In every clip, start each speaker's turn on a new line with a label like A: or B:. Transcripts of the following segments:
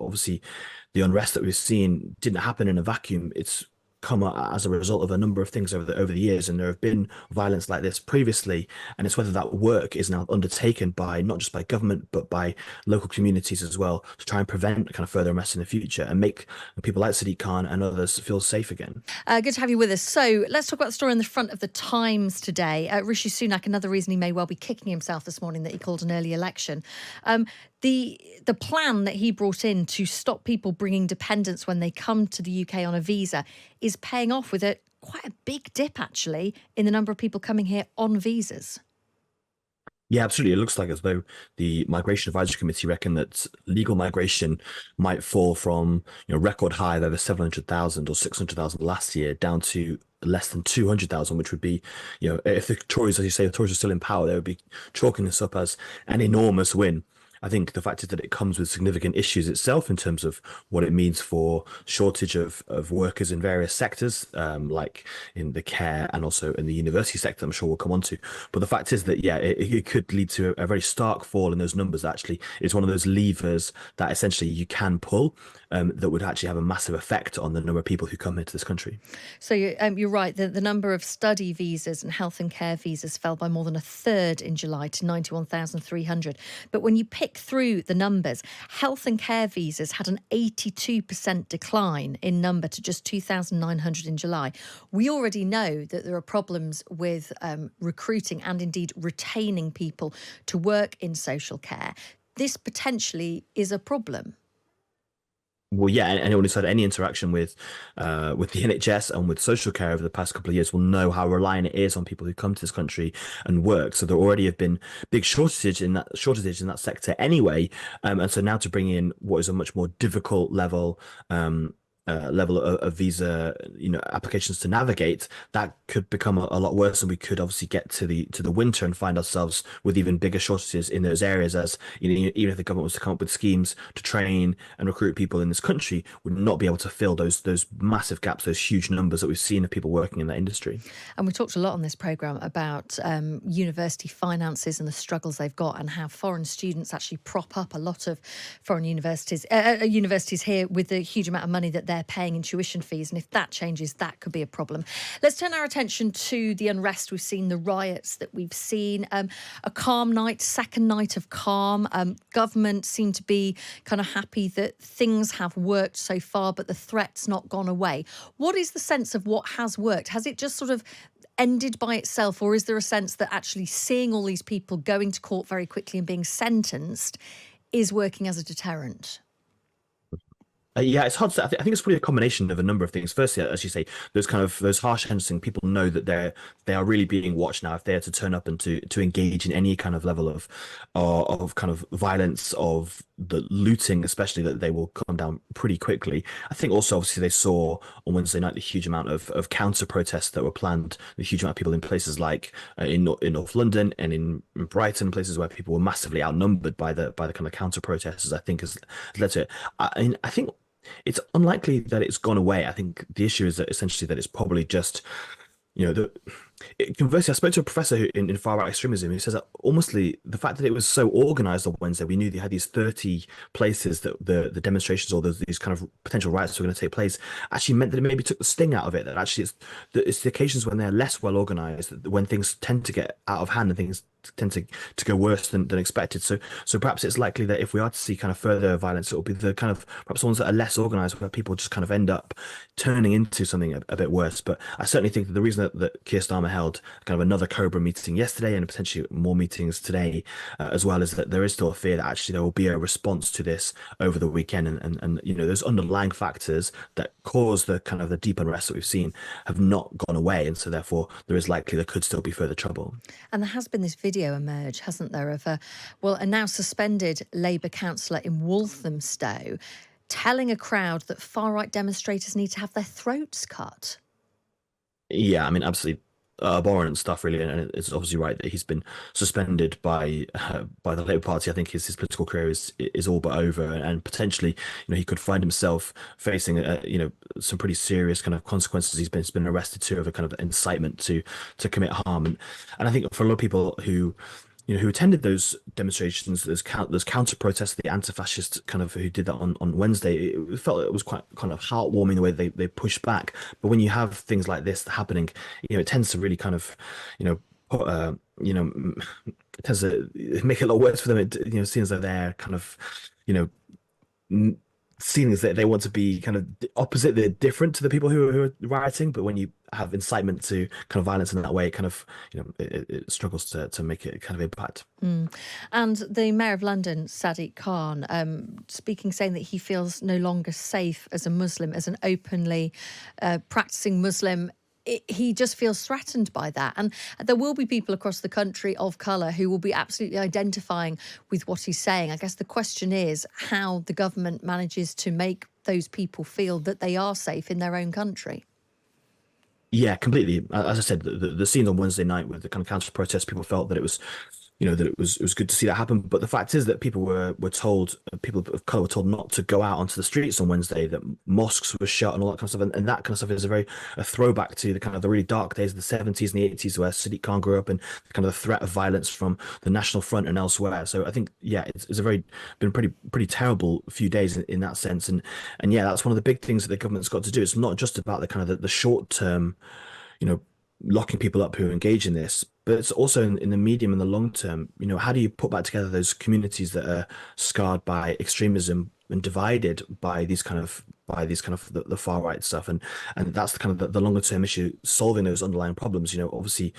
A: obviously the unrest that we've seen didn't happen in a vacuum. It's come as a result of a number of things over the years, and there have been violence like this previously, and it's whether that work is now undertaken by not just by government but by local communities as well to try and prevent kind of further unrest in the future and make people like Sadiq Khan and others feel safe again.
B: Good to have you with us. So let's talk about the story on the front of the Times today. Rishi Sunak, another reason he may well be kicking himself this morning that he called an early election. The plan that he brought in to stop people bringing dependents when they come to the UK on a visa is paying off with quite a big dip, actually, in the number of people coming here on visas.
A: Yeah, absolutely. It looks like as though the Migration Advisory Committee reckon that legal migration might fall from record high of over 700,000 or 600,000 last year down to less than 200,000, which would be, if the Tories, as you say, the Tories are still in power, they would be chalking this up as an enormous win. I think the fact is that it comes with significant issues itself in terms of what it means for shortage of workers in various sectors, like in the care and also in the university sector, I'm sure we'll come on to. But the fact is that, yeah, it could lead to a very stark fall in those numbers. Actually, it's one of those levers that essentially you can pull that would actually have a massive effect on the number of people who come into this country.
B: So you're right. The number of study visas and health and care visas fell by more than a third in July to 91,300. But when you pick through the numbers, health and care visas had an 82% decline in number to just 2,900 in July. We already know that there are problems with recruiting and indeed retaining people to work in social care. This potentially is a problem.
A: Well, yeah, and anyone who's had any interaction with the NHS and with social care over the past couple of years will know how reliant it is on people who come to this country and work. So there already have been big shortages in that sector anyway, and so now to bring in what is a much more difficult level of visa, applications to navigate, that could become a lot worse, and we could obviously get to the winter and find ourselves with even bigger shortages in those areas. As even if the government was to come up with schemes to train and recruit people in this country, would not be able to fill those massive gaps, those huge numbers that we've seen of people working in that industry.
B: And we talked a lot on this programme about university finances and the struggles they've got, and how foreign students actually prop up a lot of foreign universities here with the huge amount of money that they're paying in tuition fees. And if that changes, that could be a problem. Let's turn our attention to the unrest we've seen, the riots that we've seen. A calm night, second night of calm. Government seem to be kind of happy that things have worked so far, but the threat's not gone away. What is the sense of what has worked? Has it just sort of ended by itself, or is there a sense that actually seeing all these people going to court very quickly and being sentenced is working as a deterrent?
A: Yeah, it's hard to say. I think it's probably a combination of a number of things. Firstly, as you say, those harsh sentencing, people know that they are really being watched now. If they are to turn up and to engage in any kind of level of kind of violence, of the looting, especially, that they will come down pretty quickly. I think also, obviously, they saw on Wednesday night the huge amount of counter protests that were planned, the huge amount of people in places like in North London and in Brighton, places where people were massively outnumbered by the kind of counter protesters. I think has led to it. I think it's unlikely that it's gone away. I think the issue is that essentially that it's probably just, conversely, I spoke to a professor in far right extremism who says that almost the fact that it was so organized on Wednesday, we knew they had these 30 places that the demonstrations or these kind of potential riots were going to take place, actually meant that it maybe took the sting out of it. That actually it's the occasions when they're less well organized, when things tend to get out of hand and things tend to go worse than expected. So perhaps it's likely that if we are to see kind of further violence, it will be the kind of perhaps ones that are less organized, where people just kind of end up turning into something a bit worse. But I certainly think that the reason that Keir Starmer held kind of another Cobra meeting yesterday and potentially more meetings today, as well, is that there is still a fear that actually there will be a response to this over the weekend, and those underlying factors that cause the kind of the deep unrest that we've seen have not gone away, and so therefore there is likely there could still be further trouble.
B: And there has been this video emerge, hasn't there, of a now suspended Labour councillor in Walthamstow telling a crowd that far-right demonstrators need to have their throats cut.
A: Yeah, I mean, absolutely abhorrent stuff, really, and it's obviously right that he's been suspended by the Labour Party. I think his political career is all but over, and potentially, he could find himself facing some pretty serious kind of consequences. He's been arrested too of a kind of incitement to commit harm, and I think for a lot of people who who attended those demonstrations, those counter protests, the anti-fascists kind of who did that on Wednesday, it felt it was quite kind of heartwarming the way they pushed back. But when you have things like this happening, it tends to really kind of, put it tends to make it a lot worse for them. It seems like they're kind of, you know, seen as that they want to be kind of opposite, they're different to the people who are rioting. But when you have incitement to kind of violence in that way, it kind of, it struggles to make it kind of impact.
B: And the Mayor of London, Sadiq Khan, speaking, saying that he feels no longer safe as a Muslim, as an openly practicing Muslim. He just feels threatened by that. And there will be people across the country of colour who will be absolutely identifying with what he's saying. I guess the question is how the government manages to make those people feel that they are safe in their own country.
A: Yeah, completely. As I said, the scene on Wednesday night with the kind of counter protest, people felt that it was, that it was good to see that happen. But the fact is that people were told, people of color were told not to go out onto the streets on Wednesday, that mosques were shut and all that kind of stuff. And that kind of stuff is a throwback to the kind of the really dark days of the 70s and the 80s where Sadiq Khan grew up, and kind of the threat of violence from the National Front and elsewhere. So I think, yeah, it's been pretty terrible few days in that sense. And yeah, that's one of the big things that the government's got to do. It's not just about the kind of the short term, you know, locking people up who engage in this, but it's also in the medium and the long term. How do you put back together those communities that are scarred by extremism and divided by the far right stuff, and that's the kind of the longer term issue, solving those underlying problems. Obviously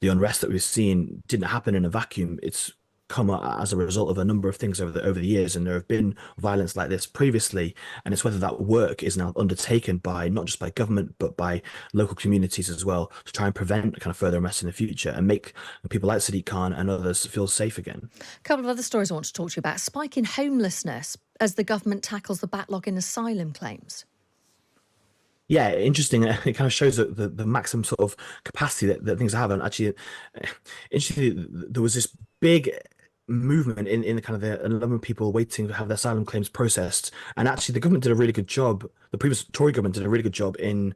A: the unrest that we've seen didn't happen in a vacuum. It's come as a result of a number of things over the years, and there have been violence like this previously, and it's whether that work is now undertaken by not just by government but by local communities as well, to try and prevent kind of further unrest in the future and make people like Sadiq Khan and others feel safe again.
B: A couple of other stories I want to talk to you about. Spike in homelessness as the government tackles the backlog in asylum claims.
A: Yeah, interesting. It kind of shows that the maximum sort of capacity that things have. And actually, interestingly, there was this big movement in the kind of the number of people waiting to have their asylum claims processed. And actually, the government did a really good job. The previous Tory government did a really good job in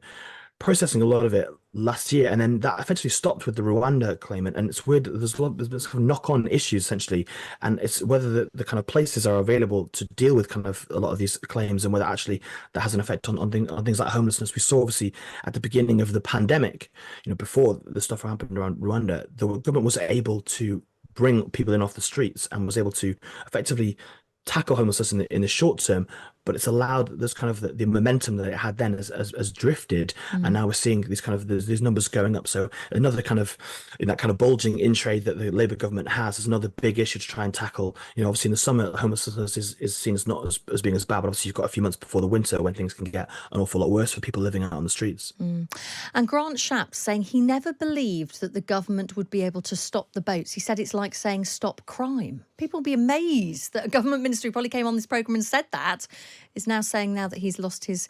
A: processing a lot of it last year, and then that eventually stopped with the Rwanda claimant. And it's weird. There's been some knock-on issues essentially, and it's whether the kind of places are available to deal with kind of a lot of these claims, and whether actually that has an effect on things like homelessness. We saw obviously at the beginning of the pandemic, before the stuff happened around Rwanda, the government was able to bring people in off the streets and was able to effectively tackle homelessness in the short term, but it's allowed this kind of the momentum that it had then has drifted, and now we're seeing these numbers going up. So another kind of in that kind of bulging in trade that the Labour government has is another big issue to try and tackle. Obviously in the summer homelessness is seen as not as being as bad, but obviously you've got a few months before the winter when things can get an awful lot worse for people living out on the streets.
B: And Grant Shapps saying he never believed that the government would be able to stop the boats. He said it's like saying stop crime. People will be amazed that a government minister who probably came on this programme and said that is now saying, now that he's lost his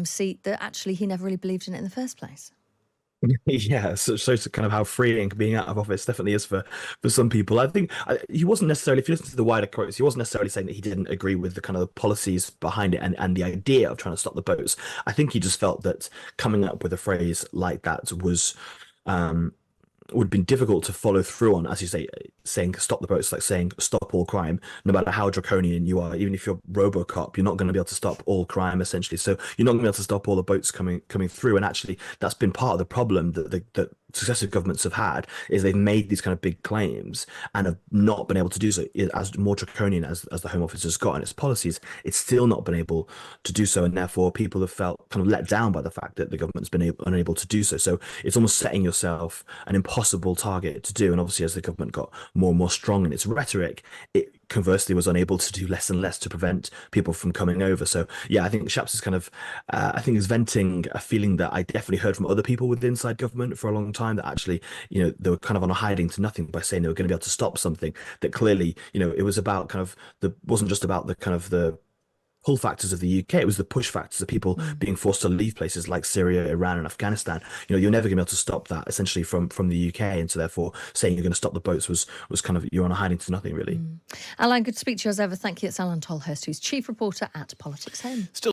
B: seat, that actually he never really believed in it in the first place.
A: Yeah, so it shows kind of how freeing being out of office definitely is for some people. I think he wasn't necessarily, if you listen to the wider quotes, he wasn't necessarily saying that he didn't agree with the kind of policies behind it and the idea of trying to stop the boats. I think he just felt that coming up with a phrase like that was would have been difficult to follow through on. As you say, saying stop the boats, like saying stop all crime. No matter how draconian you are, even if you're RoboCop, you're not going to be able to stop all crime essentially. So you're not going to be able to stop all the boats coming through. And actually, that's been part of the problem that successive governments have had, is they've made these kind of big claims and have not been able to do so. As more draconian as the Home Office has got in its policies, it's still not been able to do so, and therefore people have felt kind of let down by the fact that the government's been unable to do so. So it's almost setting yourself an impossible target to do. And obviously, as the government got more and more strong in its rhetoric, it conversely was unable to do less and less to prevent people from coming over. So yeah, I think Shapps is kind of I think is venting a feeling that I definitely heard from other people with inside government for a long time, that actually they were kind of on a hiding to nothing by saying they were going to be able to stop something that clearly it was about kind of wasn't just about the kind of the pull factors of the UK, it was the push factors of people being forced to leave places like Syria, Iran, and Afghanistan. You're never going to be able to stop that essentially from the UK, and so therefore saying you're going to stop the boats was kind of, you're on a hiding to nothing really.
B: Alain, good to speak to you as ever. Thank you. It's Alain Tollhurst, who's chief reporter at Politics Home. Still